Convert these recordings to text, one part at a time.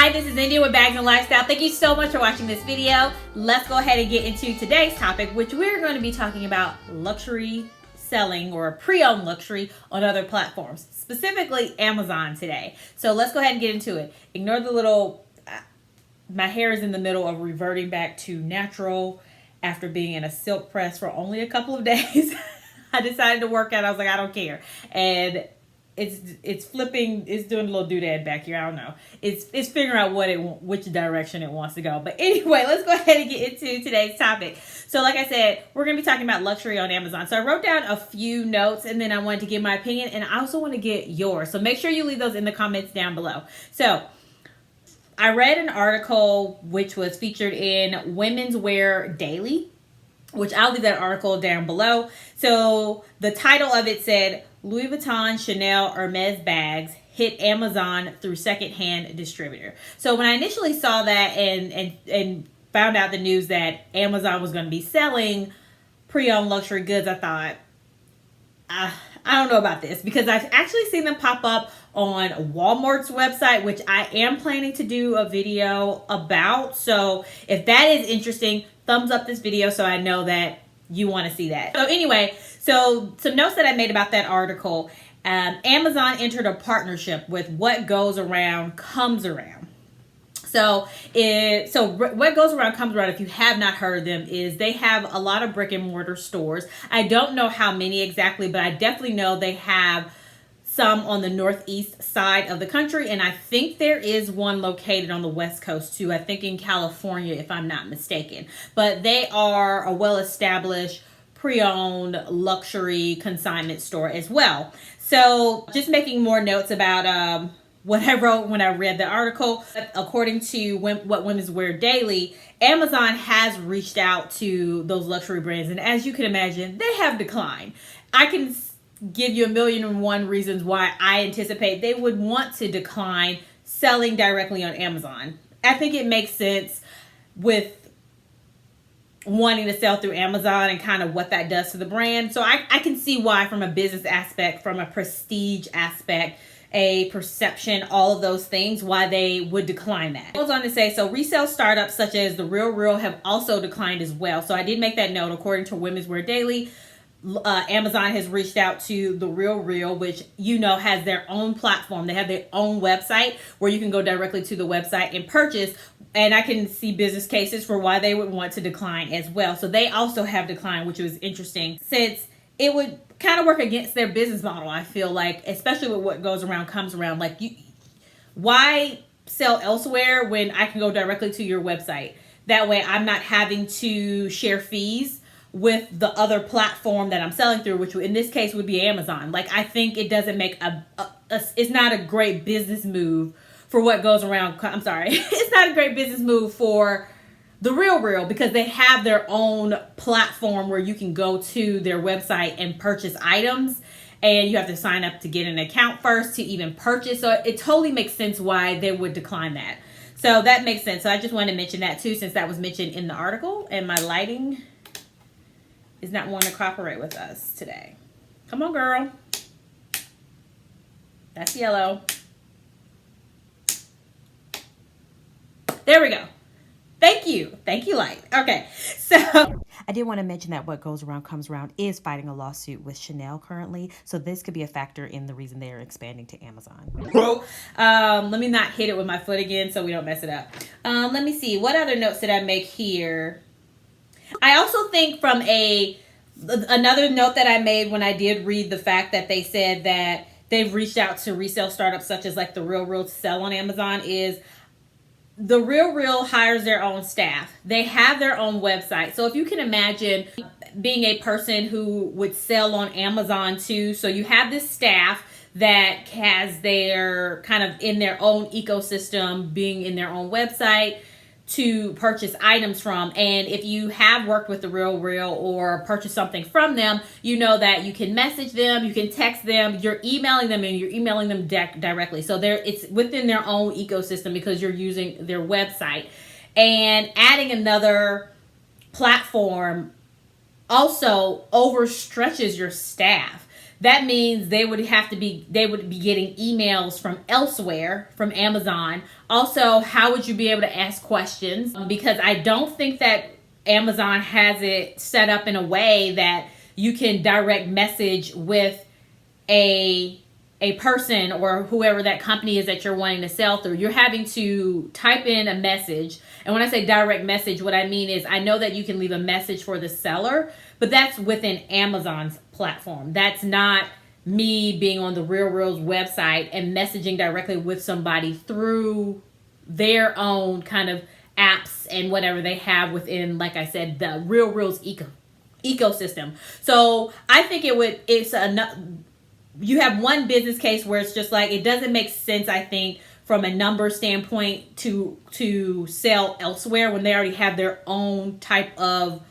Hi, this is India with Bags and Lifestyle. Thank you so much for watching this video. Let's go ahead and get into today's topic, which we're going to be talking about luxury selling or pre-owned luxury on other platforms, specifically Amazon today. So let's go ahead and get into it. Ignore the little, my hair is in the middle of reverting back to natural after being in a silk press for only a couple of days. I decided to work out. I was like, I don't care. And it's flipping, it's doing a little doodad back here. I don't know. It's figuring out which direction it wants to go. But anyway, let's go ahead and get into today's topic. So like I said, we're going to be talking about luxury on Amazon. So I wrote down a few notes and then I wanted to give my opinion, and I also want to get yours. So make sure you leave those in the comments down below. So I read an article which was featured in Women's Wear Daily, which I'll leave that article down below. So the title of it said, Louis Vuitton, Chanel, Hermes bags hit Amazon through secondhand distributor. So when I initially saw that and found out the news that Amazon was going to be selling pre-owned luxury goods, I thought, I don't know about this, because I've actually seen them pop up on Walmart's website, which I am planning to do a video about. So if that is interesting, thumbs up this video so I know that you want to see that. So anyway, so some notes that I made about that article. Amazon entered a partnership with What Goes Around Comes Around. So What Goes Around Comes Around, if you have not heard of them, is they have a lot of brick and mortar stores. I don't know how many exactly, but I definitely know they have some on the northeast side of the country, and I think there is one located on the west coast too. I think in California, if I'm not mistaken. But they are a well-established pre-owned luxury consignment store as well. So just making more notes about what I wrote when I read the article. According to What Women's Wear Daily, Amazon has reached out to those luxury brands, and as you can imagine, they have declined. I can give you 1,000,001 reasons why I anticipate they would want to decline selling directly on Amazon. I think it makes sense with wanting to sell through Amazon and kind of what that does to the brand. So I can see why, from a business aspect, from a prestige aspect, a perception, all of those things, why they would decline that. It goes on to say, so resale startups such as The Real have also declined as well. So I did make that note. According to Women's Wear Daily, Amazon has reached out to The Real, which has their own platform. They have their own website where you can go directly to the website and purchase. And I can see business cases for why they would want to decline as well. So they also have declined, which was interesting, since it would kind of work against their business model, I feel like, especially with What Goes Around Comes Around. Like, why sell elsewhere when I can go directly to your website? That way I'm not having to share fees with the other platform that I'm selling through, which in this case would be Amazon. Like, I think it doesn't make it's not a great business move for What Goes Around. I'm sorry. It's not a great business move for The Real, because they have their own platform where you can go to their website and purchase items, and you have to sign up to get an account first to even purchase. So it totally makes sense why they would decline that. So that makes sense. So I just wanted to mention that too, since that was mentioned in the article, and my lighting is not wanting to cooperate with us today. Come on, girl. That's yellow. There we go. Thank you. Thank you, light. Okay, so I did want to mention that What Goes Around Comes Around is fighting a lawsuit with Chanel currently. So this could be a factor in the reason they are expanding to Amazon. Let me not hit it with my foot again so we don't mess it up. Let me see. What other notes did I make here? I also think from another note that I made when I did read the fact that they said that they've reached out to resale startups such as like The Real to sell on Amazon is The Real hires their own staff. They have their own website. So if you can imagine being a person who would sell on Amazon too. So you have this staff that has their kind of in their own ecosystem, being in their own website to purchase items from. And if you have worked with The Real or purchased something from them, you know that you can message them, you can text them, you're emailing them, and you're emailing them directly. So it's within their own ecosystem because you're using their website. And adding another platform also overstretches your staff. that means they would be getting emails from elsewhere, from Amazon. Also, how would you be able to ask questions? Because I don't think that Amazon has it set up in a way that you can direct message with a person or whoever that company is that you're wanting to sell through. You're having to type in a message. And when I say direct message, what I mean is I know that you can leave a message for the seller, but that's within Amazon's platform. That's not me being on the Real Reels website and messaging directly with somebody through their own kind of apps and whatever they have within, like I said, the Real Reels ecosystem. So I think you have one business case where it's just like, it doesn't make sense, I think, from a number standpoint to sell elsewhere when they already have their own type of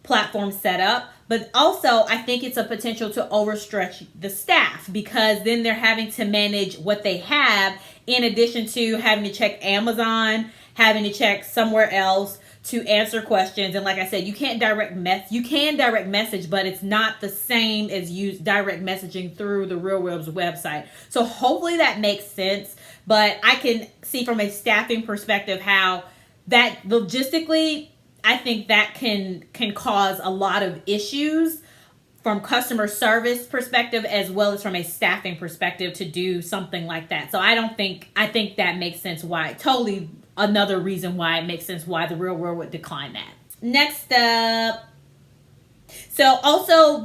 platform set up. But also, I think it's a potential to overstretch the staff, because then they're having to manage what they have in addition to having to check Amazon, having to check somewhere else to answer questions. And like I said, you can direct message, but it's not the same as direct messaging through the Real Reels website. So hopefully that makes sense. But I can see from a staffing perspective how that logistically, I think that can cause a lot of issues from customer service perspective as well as from a staffing perspective to do something like that. So I think that makes sense why. Totally another reason why it makes sense why the Real World would decline that. Next up, so also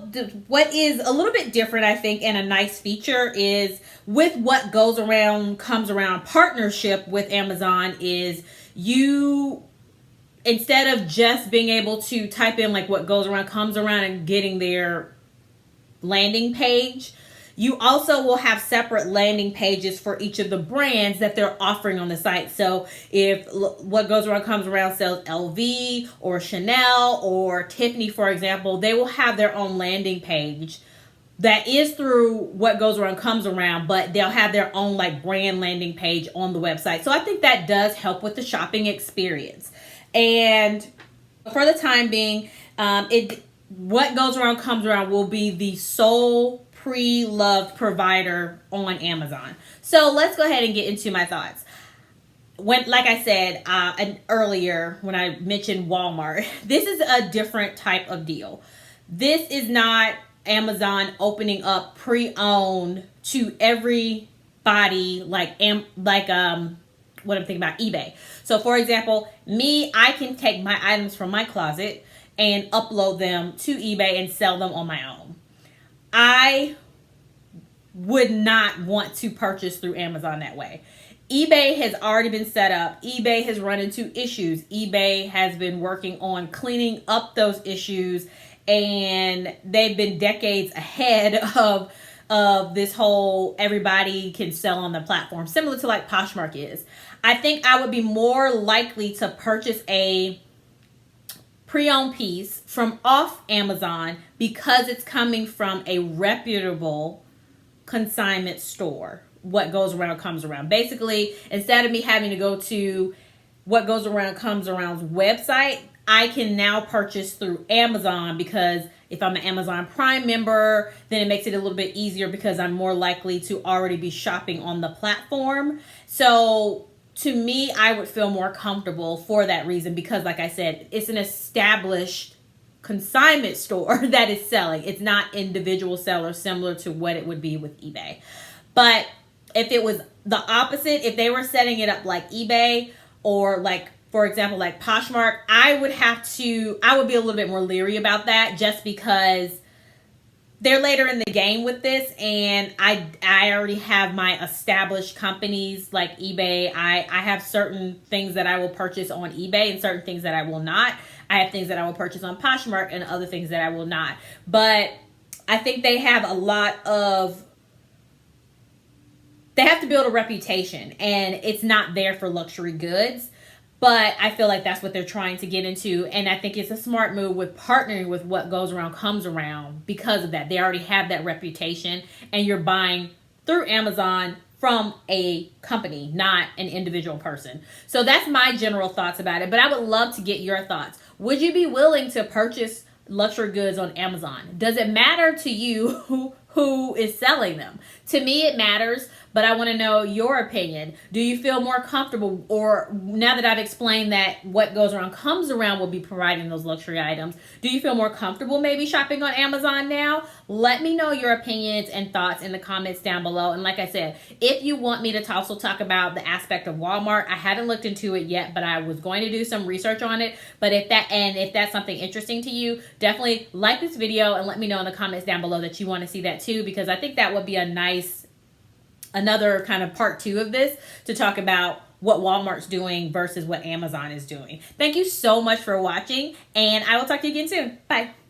what is a little bit different, I think, and a nice feature is with what goes around comes around partnership with Amazon is you, instead of just being able to type in like what goes around comes around and getting their landing page, you also will have separate landing pages for each of the brands that they're offering on the site. So if what goes around comes around sells LV or Chanel or Tiffany, for example, they will have their own landing page that is through what goes around comes around, but they'll have their own like brand landing page on the website. So I think that does help with the shopping experience. And for the time being, what goes around comes around will be the sole pre-loved provider on Amazon. So let's go ahead and get into my thoughts. Like I said earlier when I mentioned Walmart, this is a different type of deal. This is not Amazon opening up pre-owned to everybody like what I'm thinking about eBay. So for example, I can take my items from my closet and upload them to eBay and sell them on my own. I would not want to purchase through Amazon that way. eBay has already been set up. eBay has run into issues. eBay has been working on cleaning up those issues, and they've been decades ahead of this whole everybody can sell on the platform, similar to like Poshmark is. I think I would be more likely to purchase a pre-owned piece from off Amazon because it's coming from a reputable consignment store. What goes around comes around. Basically, instead of me having to go to what goes around comes around's website, I can now purchase through Amazon, because if I'm an Amazon Prime member, then it makes it a little bit easier because I'm more likely to already be shopping on the platform. So to me, I would feel more comfortable for that reason, because like I said, it's an established consignment store that is selling. It's not individual sellers, similar to what it would be with eBay. But if it was the opposite, if they were setting it up like eBay or like, for example, like Poshmark, I would be a little bit more leery about that, just because they're later in the game with this, and I already have my established companies like eBay. I have certain things that I will purchase on eBay and certain things that I will not. I have things that I will purchase on Poshmark and other things that I will not. But I think they have they have to build a reputation, and it's not there for luxury goods. But I feel like that's what they're trying to get into. And I think it's a smart move with partnering with what goes around comes around because of that. They already have that reputation, and you're buying through Amazon from a company, not an individual person. So that's my general thoughts about it. But I would love to get your thoughts. Would you be willing to purchase luxury goods on Amazon? Does it matter to you who is selling them. To me, it matters, but I want to know your opinion. Do you feel more comfortable, or now that I've explained that what goes around comes around will be providing those luxury items, do you feel more comfortable maybe shopping on Amazon now? Let me know your opinions and thoughts in the comments down below. And like I said, if you want me to also talk about the aspect of Walmart, I haven't looked into it yet, but I was going to do some research on it. But if that's something interesting to you, definitely like this video and let me know in the comments down below that you want to see that too, because I think that would be a nice, another kind of part 2 of this to talk about what Walmart's doing versus what Amazon is doing. Thank you so much for watching, and I will talk to you again soon. Bye.